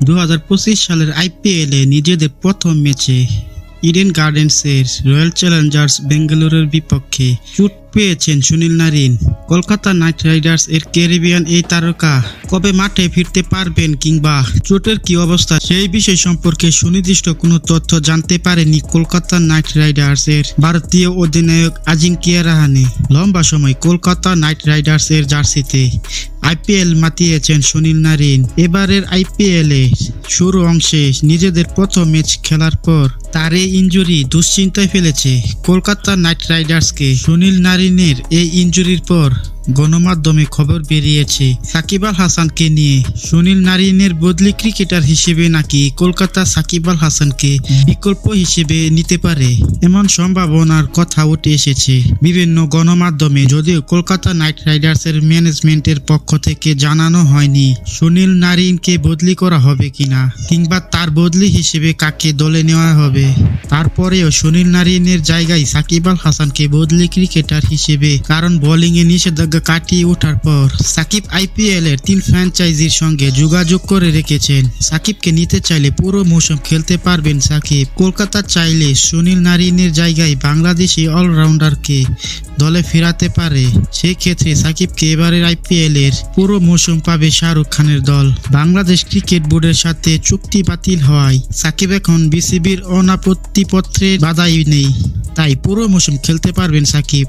2025 সালের আইপিএলে নিজেদের প্রথম ম্যাচে ইডেন গার্ডেন্সের রয়্যাল চ্যালেঞ্জার্স বেঙ্গালুরুর বিপক্ষে চোট পেয়েছেন Sunil Narine. Kolkata night Riders এর ক্যারিবিয়ান এই তারকা কবে মাঠে ফিরতে পারবেন কিংবা চোটের কি অবস্থা সেই বিষয় সম্পর্কে সুনির্দিষ্ট কোনো তথ্য জানতে পারেনি কলকাতা নাইট রাইডার্স এর ভারতীয় অধিনায়ক আজিঙ্কিয়া রাহানে। লম্বা সময় কলকাতা নাইট রাইডার্স এর জার্সিতে আইপিএল মাতিয়েছেন সুনীল নারিন। এবারের আইপিএল এ শুরু অংশে নিজেদের প্রথম ম্যাচ খেলার পর তার এই ইনজুরি দুশ্চিন্তায় ফেলেছে কলকাতা নাইট রাইডার্সকে। সুনীল নারিনের এই ইনজুরির পর গণমাধ্যমে খবর বেরিয়েছে সাকিব আল হাসানকে নিয়ে। সুনীল নারিনের বদলি ক্রিকেটার হিসেবে নাকি কলকাতা সাকিব আল হাসানকে বিকল্প হিসেবে নিতে পারে এমন সম্ভাবনার কথা উঠে এসেছে বিভিন্ন গণমাধ্যমে, যদিও কলকাতা নাইট রাইডার্সের ম্যানেজমেন্টের পক্ষ থেকে জানানো হয়নি সুনীল নারিনকে বদলি করা হবে কিনা কিংবা তার বদলি হিসেবে কাকে দলে নেওয়া হবে। তারপরেও সুনীল নারিনের জায়গায় সাকিব আল হাসানকে বদলি ক্রিকেটার হিসেবে, কারণ বোলিংয়ে নিষেধাজ্ঞা কাটিয়ে ওঠার পর সাকিব আইপিএল এর 3 ফ্র্যাঞ্চাইজির সঙ্গে যোগাযোগ করে রেখেছেন। সাকিবকে নিতে চাইলে পুরো মৌসুম খেলতে পারবেন সাকিব। কলকাতা চাইলে সুনীল নারিনের জায়গায় বাংলাদেশি অলরাউন্ডারকে দলে ফেরাতে পারে। সেই ক্ষেত্রে সাকিবকে এবারের আইপিএল এর পুরো মৌসুম পাবে শাহরুখ খানের দল। বাংলাদেশ ক্রিকেট বোর্ডের সাথে চুক্তি বাতিল হওয়ায় সাকিব এখন বিসিবির অনাপত্তিপত্রের বাধাই নেই, তাই পুরো মৌসুম খেলতে পারবেন সাকিব।